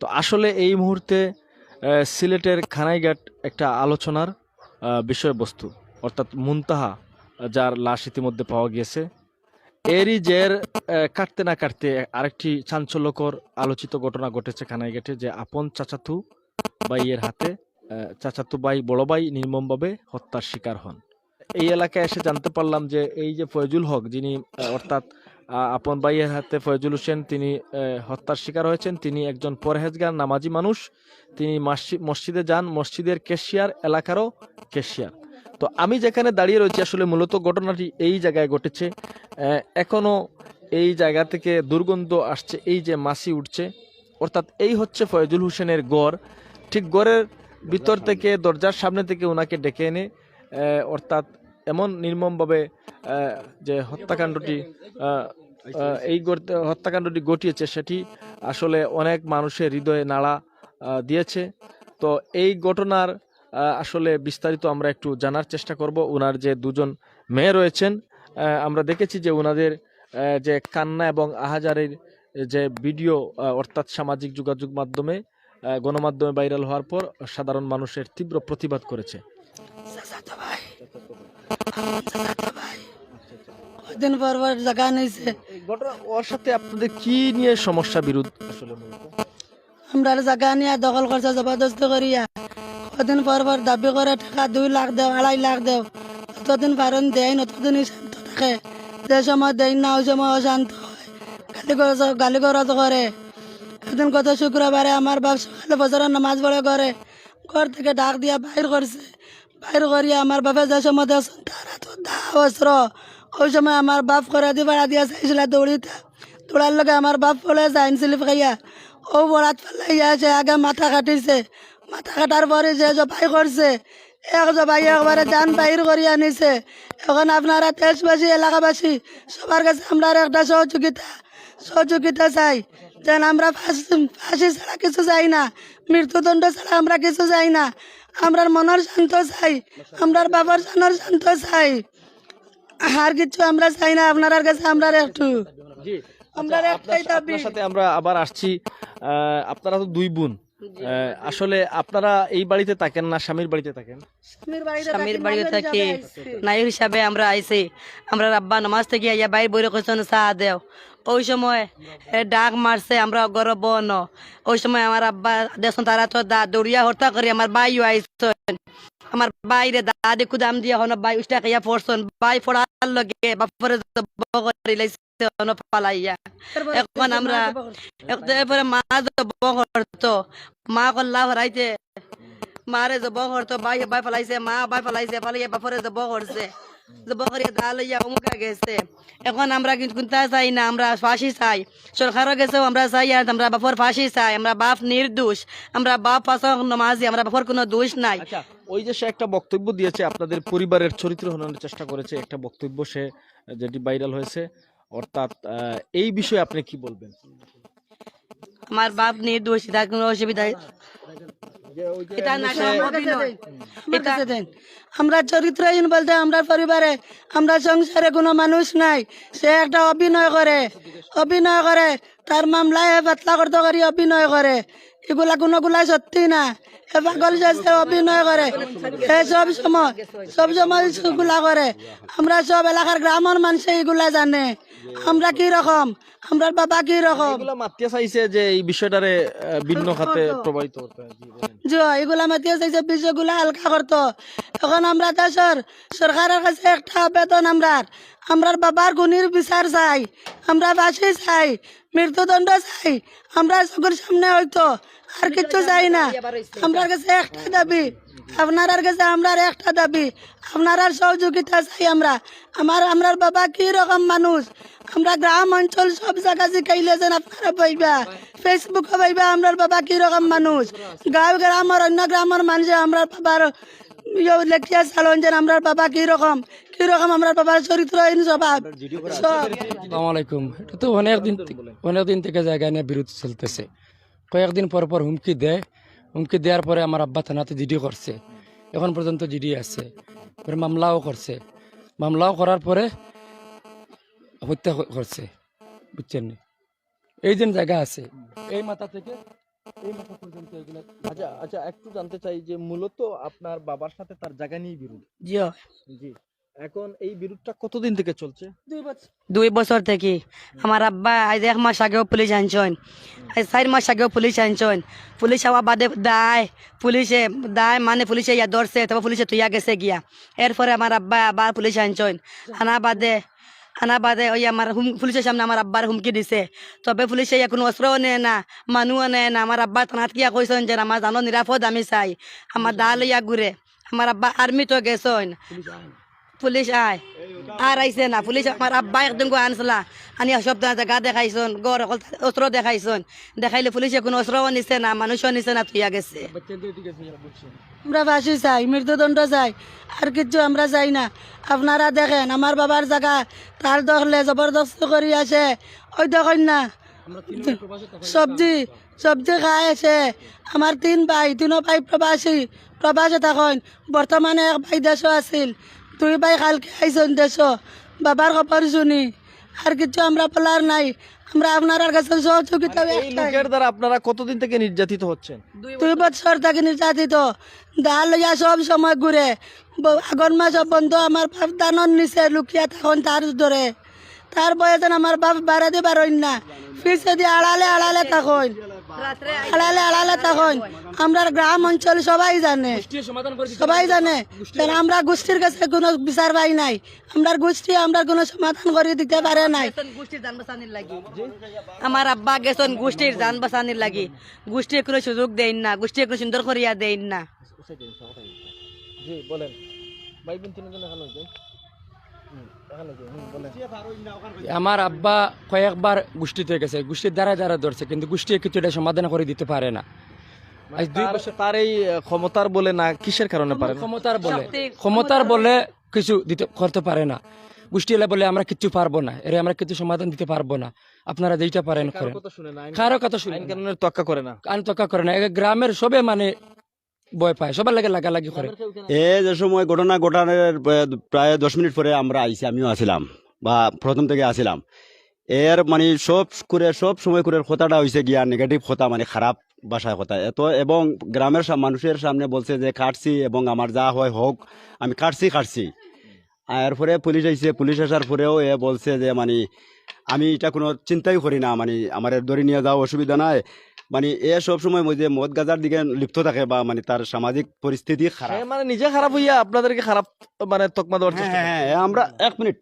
তো আসলে এই মুহূর্তে সিলেটের খানাইঘাট একটা আলোচনার বিষয়বস্তু, অর্থাৎ মুনতাহা, যার লাশ ইতিমধ্যে পাওয়া গিয়েছে। এরই জের কাটতে না কাটতে আরেকটি চাঞ্চল্যকর আলোচিত ঘটনা ঘটেছে খানাইঘাটে, যে আপন চাচাতু ভাইয়ের হাতে চাচাতু ভাই বড় ভাই নির্মমভাবে হত্যার শিকার হন। এই এলাকায় এসে জানতে পারলাম যে এই যে ফয়জুল হক, যিনি অর্থাৎ আপন ভাইয়ের হাতে ফয়জুল হোসেন, তিনি হত্যার শিকার হয়েছেন। তিনি একজন পরহেজগার নামাজি মানুষ। তিনি মসজিদে যান, মসজিদের ক্যাশিয়ার, এলাকারও ক্যাশিয়ার। তো আমি যেখানে দাঁড়িয়ে রয়েছি, আসলে মূলত ঘটনাটি এই জায়গায় ঘটেছে। এখনো এই জায়গা থেকে দুর্গন্ধ আসছে, এই যে মাছি উঠছে। অর্থাৎ এই হচ্ছে ফয়জুল হোসেনের গড়। ঠিক গড়ের ভিতর থেকে, দরজার সামনে থেকে ওনাকে ডেকে এনে অর্থাৎ এমন নির্মমভাবে যে হত্যাকাণ্ডটি এই হত্যাকাণ্ডটি ঘটিয়েছে, সেটি আসলে অনেক মানুষের হৃদয়ে নাড়া দিয়েছে। তো এই ঘটনার আসলে বিস্তারিত আমরা একটু জানার চেষ্টা করব। ওনার যে দুজন মেয়ে রয়েছেন, আমরা দেখেছি যে ওনাদের যে কান্না এবং আহাজারির যে ভিডিও, অর্থাৎ সামাজিক যোগাযোগ মাধ্যমে, গণমাধ্যমে ভাইরাল হওয়ার পর সাধারণ মানুষের তীব্র প্রতিবাদ করেছে। কদিন পর পর জায়গা নিয়েছে। ওর সাথে আপনাদের কি নিয়ে সমস্যা বিরোধ? আসলে আমরা জায়গা নিয়ে দখল করছে জবরদস্তি করিয়া। কদিন পর পর দাবি করে টাকা 2 লাখ দেও, 2.5 লাখ দেও। যতদিন পারেন দেয় না ততদিনই শান্ত থাকে। যে সময় দেয় না ওই সময় অশান্ত হয়, গালি গরজ করে। একদিন গত শুক্রবারে আমার বাপ সকালে বছরের নামাজ পড়ে করে ঘর থেকে ডাক দিয়া বাইর করছে। বাইর করিয়া আমার বাপে যে সময় দেখছেন তারা তো দা অস্ত্র। ওই সময় আমার বাপ করে দি বাড়া দিয়া চাইছিল দৌড়িতে। দৌড়ার লগে আমার বাপ পড়ে যায় স্লিপ খাইয়া। ও বড়াত ফেলাইয়া আছে, আগে মাথা কাটিছে। মাথা কাটার পরে যে জবাই করছে, এক জবাই একবারে যান বাহির করিয়া নিছে। এখন আপনারা দেশবাসী, এলাকাবাসী সবার কাছে আমরা একটা সহযোগিতা চাই। যেন আমরা ফাঁসি ছাড়া কিছু চাই না, মৃত্যুদণ্ড ছাড়া আমরা কিছু চাই না। আমরার মনের শান্ত চাই, আমরার বাবার জানার শান্ত চাই, আর কিছু আমরা চাই না। আপনার কাছে আমরা একটু আমরা একটাই দাবি। আপনার সাথে আমরা আবার আসছি। আপনারা তো দুই বোন, আসলে আপনারা এই বাড়িতে থাকেন না স্বামীর বাড়িতে থাকেন? স্বামীর বাড়িতে থাকি, নায়ক হিসাবে আমরা আইছি। আমরা আব্বা নামাজ থেকে আইয়া বাইর বইরে কইছেন চা দেও। ওই সময় ডাক মারছে, আমরা গরব ন। ওই সময় আমার আব্বা দেখুন তারা তো দৌড়িয়া হত্যা করি আমার বাইও আইসন। আমার বাইরে দাদি কুদাম দিয়া হন বাই উষ্টা খাইয়া পড়ছন। বাই পড়ার লগে বাপরে করি লাইছে পালাইয়া। এখন আমরা এরপরে মা জব করতো, মা কল্লা হরাইতে মারে জব করতো, বাই বাই ফেলাইছে, মা বাই ফেলাইছে, ফালাইয়া বাপরে জব করছে। জব করিয়া দা লইয়া অমুকা গেছে। এখন আমরা কিন্তু চাই না, আমরা ফাঁসি চাই। সরকারও গেছেও আমরা চাই, আর আমরা বাপর ফাঁসি চাই। আমরা বাপ নির্দোষ, আমরা বাপ পাশক নমাজি, আমরা বাপর কোনো দোষ নাই। ওই যে সে একটা বক্তব্য দিয়েছে, আপনাদের পরিবারের চরিত্র হননের চেষ্টা করেছে, একটা বক্তব্য সে যেটি ভাইরাল হয়েছে, অর্থাৎ এই বিষয়ে আপনি কি বলবেন? আমার বাপ নির্দোষ, তার কোনো অসুবিধা এটা না। আমরা চরিত্রহীন বলতে আমরা পরিবারে, আমরা সংসারে কোনো মানুষ নাই। সে একটা অভিনয় করে তার মামলায় পাতলা করতে করি অভিনয় করে। এগুলা কোনোগুলা সত্যি না, পাগল যাচ্ছে অভিনয় করে। সব সময় এগুলা করে। আমরা সব এলাকার গ্রামের মানুষ এগুলা জানে আমরা কি রকম, আমরা বাবা কি রকম। মাতিয়া চাইছে যে এই বিষয়টারে ভিন্ন খাতে প্রবাহিত করতে, এগুলা মাতিয়া চাইছে বিষয়গুলা হালকা করতো। এখন আমরা দেশের সরকারের কাছে একটা আবেদন, আমরার বাবার গুণীর বিচার চাই, আমরা ফাঁসি চাই, মৃত্যুদণ্ড চাই। আমরা চোখের সামনে হয়তো আর কিছু চাই না। আমার কাছে একটা দাবি, আপনার কাছে আমরা একটা দাবি, আপনার সহযোগিতা চাই। আমরার বাবা কি রকম মানুষ, আমরা গ্রাম অঞ্চল সব জায়গা শিখাইলেছেন আপনারা পাইবা, ফেসবুকে পাইবা আমরার বাবা কি রকম মানুষ। গাঁও গ্রামের অন্য গ্রামের মানুষ আমরার বাবার লেখিয়া চালন যে আমরার বাবা কি রকম আমার বাবার চরিত্রহীন স্বভাব সব। আসসালামু আলাইকুম। এটা তো অনেকদিন থেকে জায়গা নিয়ে বিরোধ চলতেছে। কয়েকদিন পর পর হুমকি দেওয়ার পরে আমার আব্বা থানাতে জিডি করছে, এখন পর্যন্ত জিডি আছে, মামলাও করছে। মামলাও করার পরে হত্যা করছে, বুঝছেন? এই যে জায়গা আছে, এই মাথা থেকে এই মাথা পর্যন্ত এগুলো আচ্ছা আচ্ছা, একটু জানতে চাই যে মূলত আপনার বাবার সাথে তার জায়গা নিয়ে বিরোধ। জিও জি, এখন এই বিরোধটা কতদিন থেকে চলছে? 2 বছর 2 বছর থেকে আমার আব্বা আজ 1 মাস আগেও পুলিশ আনছেন, আজ 4 মাস আগেও পুলিশ আনছেন। পুলিশ হওয়া বাদে দায় মানে পুলিশে ইয়া ধরছে, তারপর পুলিশে তুইয়া গেছে গিয়া। এরপরে আমার আব্বা আবার পুলিশ আনছেন, আনা বাদে ওই আমার পুলিশের সামনে আমার আব্বার হুমকি দিছে। তবে পুলিশে কোনো অস্ত্রও নেয় না, মানুষও নেয় না। আমার আব্বা থানাত গিয়া কইছেন যে আমার জানো নিরাপদ আমি চাই, আমার দা লইয়া ঘুরে। আমার আব্বা আর্মি তো গেছেন, পুলিশ আর আইছে না। পুলিশ আমার আব্বা একদিন গো আনছিলা, আনি সব জায়গা দেখাইছন, গড় অকল অস্ত্র দেখাইছন। দেখাইলে পুলিশে কোনো অস্ত্রও নিছে না, মানুষও নিছে না, তুইয়া গেছে। বাচ্চাদের দিকে বুঝছেন আমরা ফাঁসি চাই, মৃত্যুদণ্ড চাই, আর কিছু আমরা চাই না। আপনারা দেখেন আমার বাবার জায়গা তার দখলে জবরদস্ত করি আসে, ওই দেখেন না আমরা তিনজন প্রবাসে থাকি। সবজি সবজি খায় আছে। আমার 3 ভাই, 3 ভাই প্রবাসে থাকেন। বর্তমানে 1 ভাই দেশও আছিল, 2 ভাই কালকে আইসন দেশ। বাবার খবর শুনি, আর কিছু আমরা বলার নাই। আমরা আপনার কাছে সহযোগিতা এই লোকের দ্বারা আপনারা কতদিন থেকে নির্যাতিত হচ্ছেন? 2 বছর থেকে নির্যাতিত। দা লইয়া সব সময় ঘুরে। আগন মাস বন্ধ আমার বাপ দানন নিচে লুকিয়া তখন তার ধরে। তার বয়সে আমার বাপ বাড়াতে পারেন না, পিছে দিয়ে আড়ালে থাকুন, আড়ালে থাকুন। আমরা গ্রাম অঞ্চল সবাই জানে, সমাধান করে দিতে সবাই জানে। কারণ আমরা গোষ্ঠীর কাছে কোনো বিচার পাই নাই। আমরা গোষ্ঠী আমরা কোনো সমাধান করে দিতে পারে নাই। গোষ্ঠীর যান বাঁচানির লাগি আমার আব্বা গেছেন, গোষ্ঠীর যান বাঁচানির লাগি। গোষ্ঠী কোনো সুযোগ দেন না, গোষ্ঠী কোনো সুন্দর করিয়া দেন না। জি বলেন, ভাই বোন তিনজন এখানে হইছে। এখানে হইছে, বলেন। আমার আব্বা কয়েকবার গোষ্ঠীতে গেছে, গোষ্ঠীর দ্বারা ধরছে, কিন্তু গোষ্ঠী কিছু এটা সমাধান করে দিতে পারে না। আজ 2 বছর তার এই ক্ষমতার বলে না কিসের কারণে পারে না? ক্ষমতার বলে কিছু দিতে করতে পারে না। গোষ্ঠী এলে বলে আমরা কিছু পারবো না, এর আমরা কিছু সমাধান দিতে পারবো না, আপনারা যেটা পারেন কারো করেন। কথা শুনে না, কারো কথা শুনে আইন কানুনের তোয়াক্কা করে না। কান তক্কা করে না। গ্রামের সবে মানে ভয় পায়, সবার লাগে লাগালাগি করে। যে সময় ঘটনা ঘটানোর প্রায় 10 মিনিট পরে আমরা আইছি, আমিও আসিলাম বা প্রথম থেকে আসিলাম। এর মানে সব সময় করে কথাটা হয়েছে গিয়া নেগেটিভ কথা, মানে খারাপ ভাষায় কথা এত, এবং গ্রামের মানুষের সামনে বলছে যে কাটছি এবং আমার যা হয় হোক, আমি কাটছি। এরপরে পুলিশ আইছে, পুলিশ আসার পরেও এ বলছে যে মানে আমি এটা কোনো চিন্তাই করি না, মানে আমার ধরে নিয়ে যাওয়া অসুবিধা নাই। মানে এ সব সময় যে মদ গাজার দিকে লিপ্ত থাকে বা মানে তার সামাজিক পরিস্থিতি খারাপ। মানে নিজে খারাপ হইয়া আপনাদেরকে খারাপ মানে তকমা দেওয়ার চেষ্টা করে। হ্যাঁ, আমরা 1 মিনিট,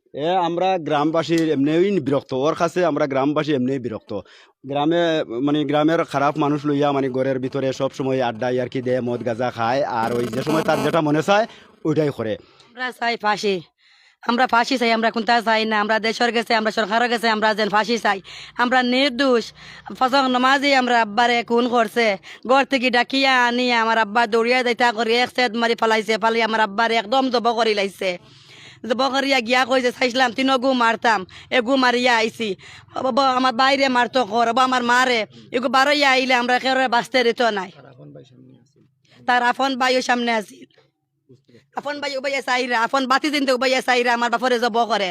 আমরা গ্রামবাসী এমনিই বিরক্ত, ওর কাছে আমরা গ্রামবাসী এমনিই বিরক্ত। গ্রামের খারাপ মানুষ লইয়া মানে ঘরের ভিতরে সব সময় আড্ডা আর কি দেয়, মদ গাজা খায়, আর ওই যে সময় তার যেটা মনে চায় ওইটাই করে। আমরা চাই ফাঁসি, আমরা ফাঁসি চাই, আমরা কোনটা চাই না। আমরা দেশের গেছে, আমরা সরকারের গেছে, আমরা যেন ফাঁসি চাই। আমরা নির্দোষ। ফসক নমাজি আমরা আব্বারে খুন করছে, ঘর থেকে ডাকিয়া আনি আমার আব্বা দৌড়িয়া যাইতা করি এক সেদ মারি ফালি আমার আব্বারে একদম জব করি লাইছে। জব করিয়া গিয়া কইছে চাইছিলাম 3 গু মারতাম, এগু মারিয়া আইছি। আমার বাইরে মারতো কর আমার মারে, এগু বারইয়া আইলে আমরা কেউ বাঁচতে দিত নাই। তার আপন ভাইও সামনে আছিল, আপন ভাই উবাইয়া চাইরা, আপন বাতি দিনতে উবাইয়া চাইরা আমার বাপরে জব করে।